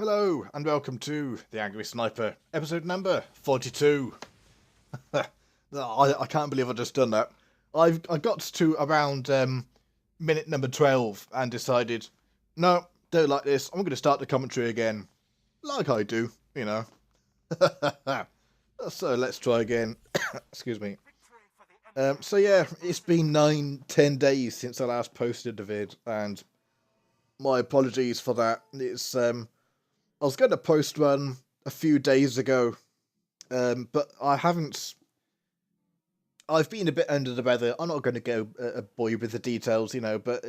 Hello, and welcome to The Angry Sniper, episode number 42. I can't believe I've just done that. I got to around minute number 12 and decided, no, don't like this, I'm going to start the commentary again. Like I do, you know. So let's try again. Excuse me. So yeah, it's been 9-10 days since I last posted the vid, and my apologies for that. It's I was going to post one a few days ago, but I haven't. I've been a bit under the weather. I'm not going to go bore you with the details, but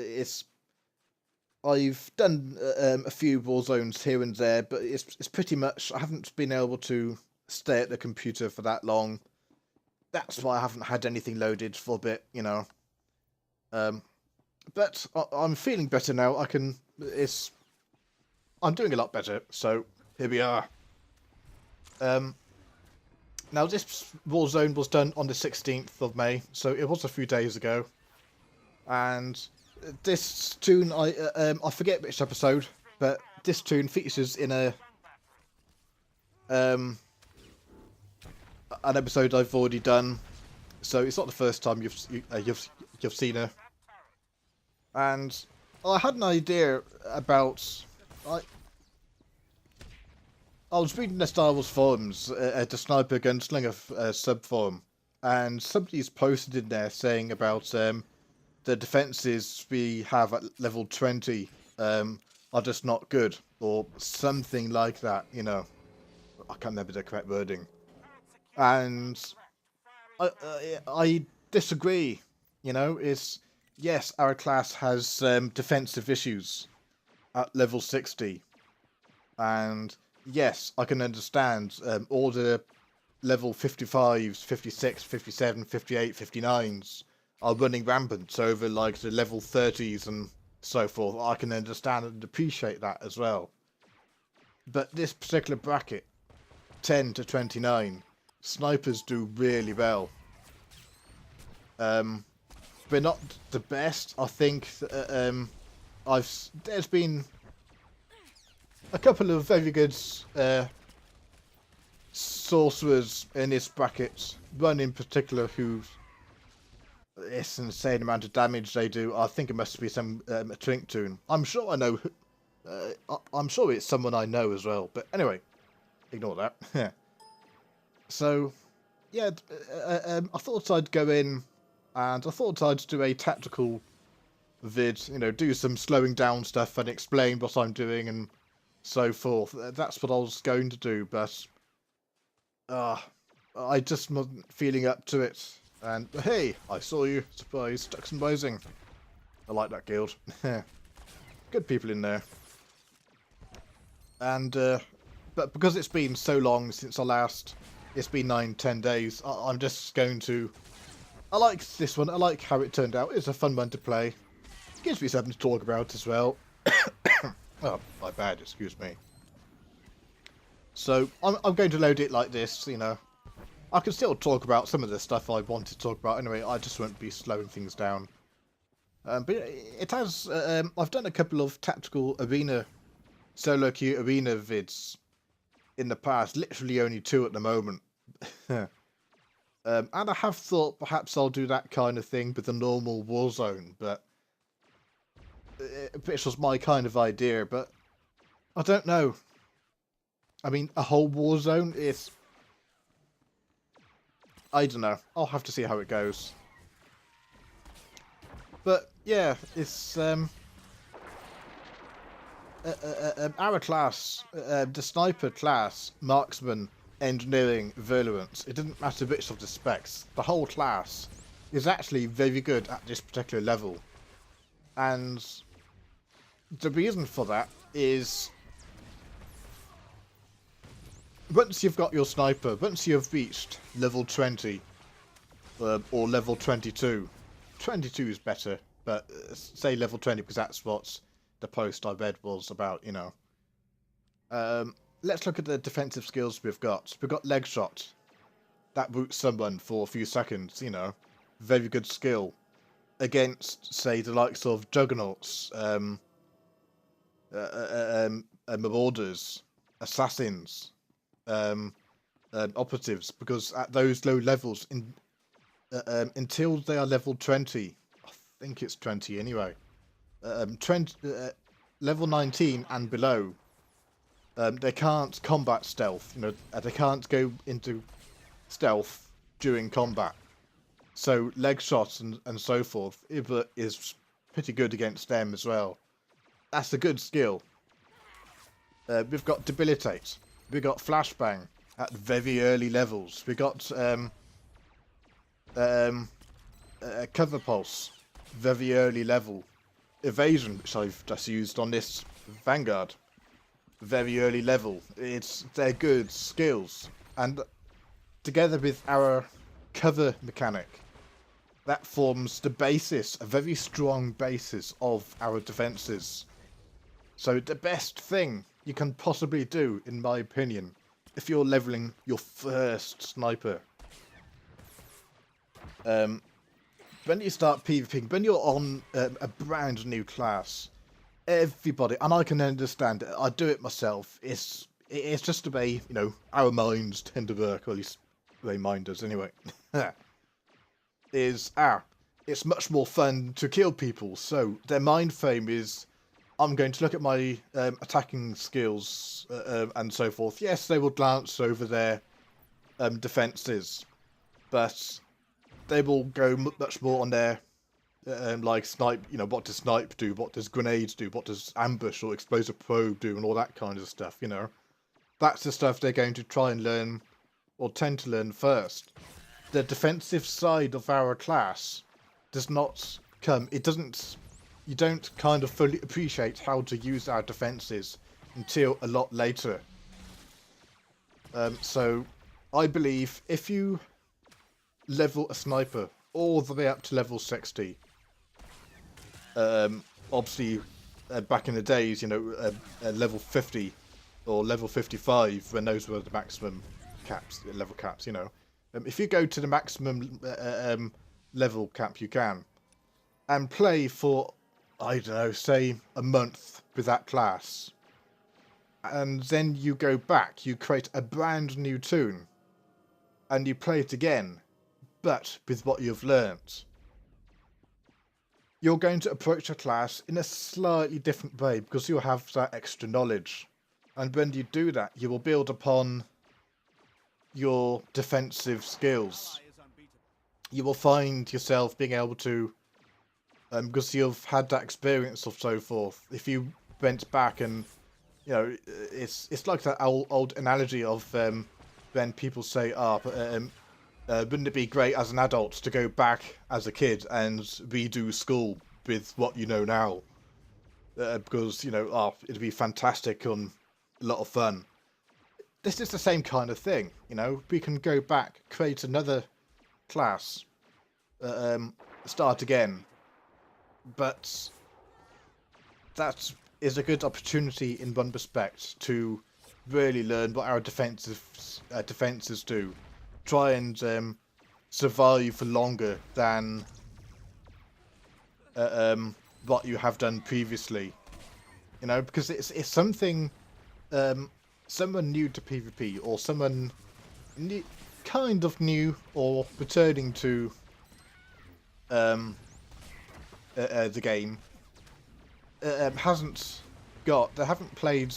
I've done a few war zones here and there, but it's pretty much I haven't been able to stay at the computer for that long. That's why I haven't had anything loaded for a bit, But I'm feeling better now. I'm doing a lot better, so here we are. Now this war zone was done on the 16th of May, so it was a few days ago. And this tune, I forget which episode, but this tune features in an episode I've already done, so it's not the first time you've seen her. And I had an idea about. I was reading the Star Wars forums, the Sniper Gunslinger sub-forum, and somebody's posted in there saying about the defences we have at level 20 are just not good, or something like that, I can't remember the correct wording. And I disagree, yes, our class has defensive issues at level 60, and yes, I can understand all the level 55s, 56, 57, 58, 59s are running rampant over like the level 30s and so forth. I can understand and appreciate that as well. But this particular bracket, 10 to 29, snipers do really well. We're not the best. I think there's been a couple of very good sorcerers in this bracket. One in particular who, it's an insane amount of damage they do. I think it must be some a Twink tune. I'm sure I know. I'm sure it's someone I know as well. But anyway, ignore that. So, yeah, I thought I'd go in, and I thought I'd do a tactical vid. Do some slowing down stuff and explain what I'm doing and so forth. That's what I was going to do, but I just wasn't feeling up to it. And hey, I saw you. Surprise, Ducks and Bowsing. I like that guild. Good people in there. And but because it's been so long since it's been 9-10 days. I'm just going to. I like this one. I like how it turned out. It's a fun one to play. Gives me something to talk about as well. Oh, my bad, excuse me. So, I'm going to load it like this, I can still talk about some of the stuff I want to talk about anyway, I just won't be slowing things down. But it has, I've done a couple of tactical arena, solo queue arena vids in the past, literally only 2 at the moment. And I have thought perhaps I'll do that kind of thing with the normal Warzone, but which was my kind of idea, but I don't know. I mean, a whole war zone is. I don't know. I'll have to see how it goes. But yeah, it's our class, the sniper class, marksman, engineering, virulence. It doesn't matter which of the specs. The whole class is actually very good at this particular level. And the reason for that is once you've got your sniper, once you've reached level 20 or level 22, 22 is better, but say level 20 because that's what the post I read was about, Let's look at the defensive skills we've got. We've got leg shot. That boots someone for a few seconds, Very good skill. Against, say, the likes of juggernauts, marauders, assassins, um, operatives, because at those low levels, until they are level 20, I think it's 20 anyway, 20, level 19 and below, they can't combat stealth. They can't go into stealth during combat. So leg shots and so forth is pretty good against them as well. That's a good skill. We've got debilitate. We've got flashbang at very early levels. We got cover pulse, very early level. Evasion, which I've just used on this Vanguard, very early level. They're good skills, and together with our cover mechanic, that forms the basis, a very strong basis of our defences. So the best thing you can possibly do, in my opinion, if you're leveling your first sniper, when you start PvPing, when you're on a brand new class, everybody, and I can understand it, I do it myself, it's just the way, our minds tend to work, or at least the way mine does anyway. It's much more fun to kill people, so their mind frame is, I'm going to look at my attacking skills and so forth. Yes, they will glance over their defences, but they will go much more on their like snipe. What does snipe do? What does grenades do? What does ambush or explosive probe do? And all that kind of stuff. That's the stuff they're going to try and learn, or tend to learn first. The defensive side of our class does not come. It doesn't. You don't kind of fully appreciate how to use our defences until a lot later. So I believe if you level a sniper all the way up to level 60, obviously back in the days, level 50 or level 55, when those were the maximum caps, level caps, if you go to the maximum level cap you can, and play for, I don't know, say a month with that class, and then you go back, you create a brand new tune, and you play it again, but with what you've learnt, you're going to approach a class in a slightly different way, because you'll have that extra knowledge. And when you do that, you will build upon your defensive skills. You will find yourself being able to, because you've had that experience of so forth. If you went back and, it's like that old analogy of when people say, wouldn't it be great as an adult to go back as a kid and redo school with what you know now? Because, it'd be fantastic and a lot of fun. This is the same kind of thing, we can go back, create another class, start again, but that is a good opportunity in one respect to really learn what our defenses do, try and survive for longer than what you have done previously, because it's something, someone new to PvP, or someone kind of new or returning to the game, they haven't played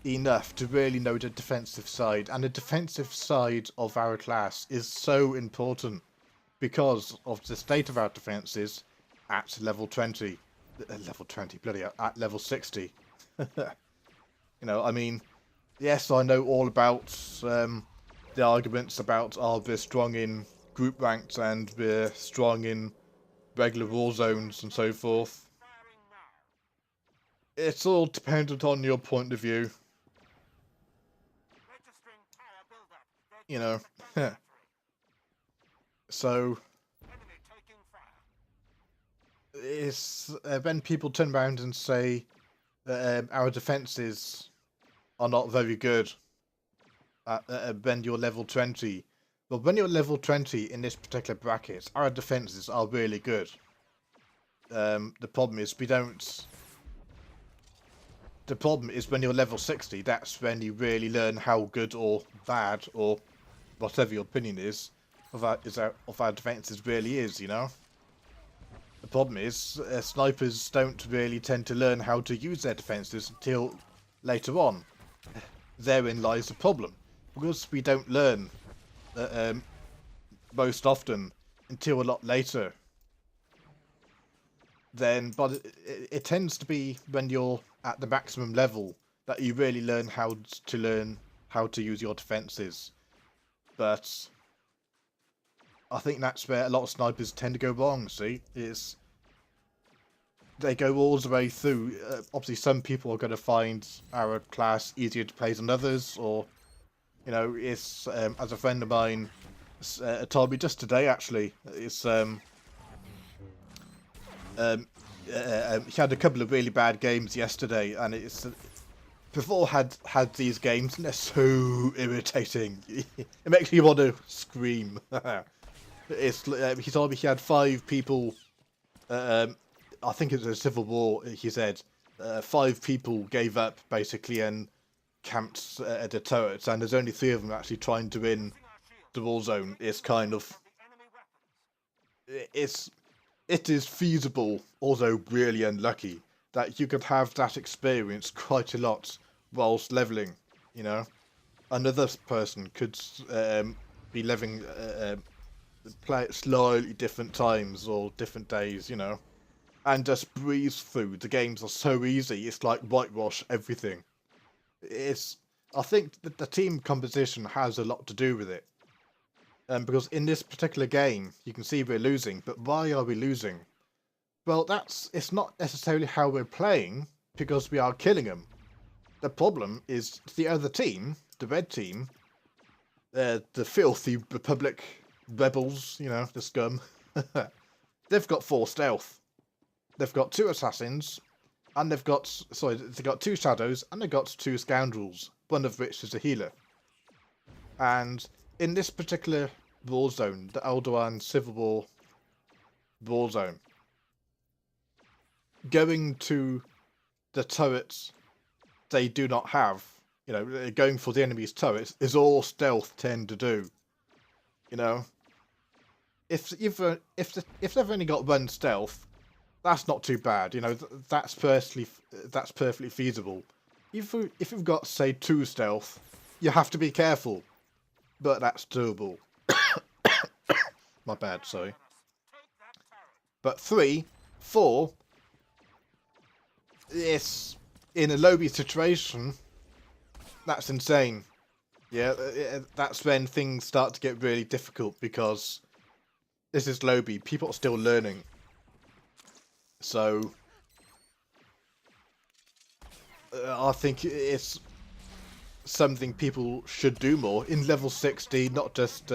enough to really know the defensive side, and the defensive side of our class is so important because of the state of our defenses at level 20, bloody hell, at level 60. Yes, I know all about the arguments about, we're strong in group ranks and we're strong in regular war zones and so forth. It's all dependent on your point of view. So it's when people turn around and say our defenses are not very good when you're level 20. But when you're level 20 in this particular bracket, our defenses are really good. The problem is we don't The problem is when you're level 60, that's when you really learn how good or bad, or whatever your opinion is, of our defences really is, you know? The problem is, snipers don't really tend to learn how to use their defences until later on. Therein lies the problem. Because we don't learn most often until a lot later, but it tends to be when you're at the maximum level that you really learn how to use your defences. But I think that's where a lot of snipers tend to go wrong, see? They go all the way through. Obviously, some people are going to find our class easier to play than others, or, you know, it's, as a friend of mine told me just today, actually, it's, he had a couple of really bad games yesterday, and it's before had these games, and they're so irritating. It makes you want to scream. He told me he had 5 people. I think it was a civil war. He said 5 people gave up basically and camped at the turrets, and there's only 3 of them actually trying to win the war zone. It's kind of it is feasible, although really unlucky, that you could have that experience quite a lot whilst leveling, you know? Another person could be leveling, play at slightly different times or different days, you know? And just breeze through. The games are so easy, it's like whitewash everything. I think that the team composition has a lot to do with it. Because in this particular game, you can see we're losing, but why are we losing? Well, it's not necessarily how we're playing, because we are killing them. The problem is the other team, the red team, the filthy Republic rebels, you know, the scum. They've got 4 stealth. They've got 2 assassins, and they've got 2 shadows, and they've got 2 scoundrels, one of which is a healer. And in this particular war zone, the Alderaan Civil War war zone, going to the turrets they do not have, you know, going for the enemy's turrets is all stealth tend to do. You know, if they've only got 1 stealth, that's not too bad. You know, that's perfectly feasible. If you've got, say, 2 stealth, you have to be careful. But that's doable. My bad, sorry. But 3, 4, it's in a lobby situation. That's insane. Yeah, that's when things start to get really difficult because this is lobby. People are still learning. So I think it's something people should do more in level 60, not just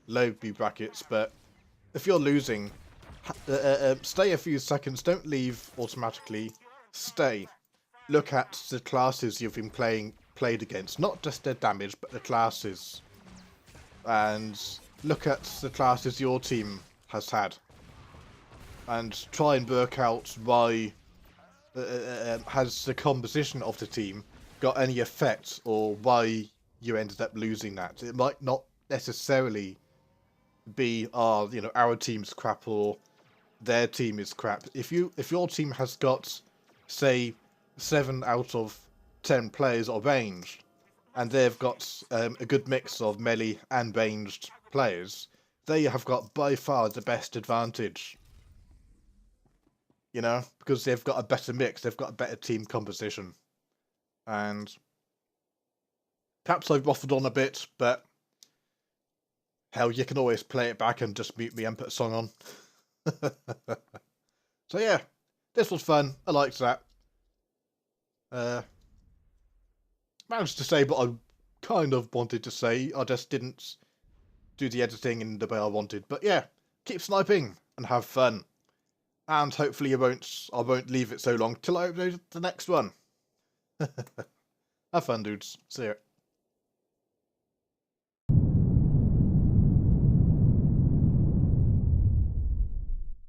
lobby brackets, but if you're losing, stay a few seconds, don't leave automatically, stay. Look at the classes you've been played against, not just their damage, but the classes. And look at the classes your team has had. And try and work out why has the composition of the team got any effect, or why you ended up losing that. It might not necessarily be you know, our team's crap or their team is crap. If your team has got, say, 7 out of 10 players are ranged, and they've got a good mix of melee and ranged players, they have got by far the best advantage. You know, because they've got a better mix, they've got a better team composition. And perhaps I've waffled on a bit, but hell, you can always play it back and just mute me and put a song on. So yeah, this was fun. I liked that. Managed to say what I kind of wanted to say. I just didn't do the editing in the way I wanted. But yeah, keep sniping and have fun. And hopefully I won't leave it so long till I upload the next one. Have fun, dudes. See ya.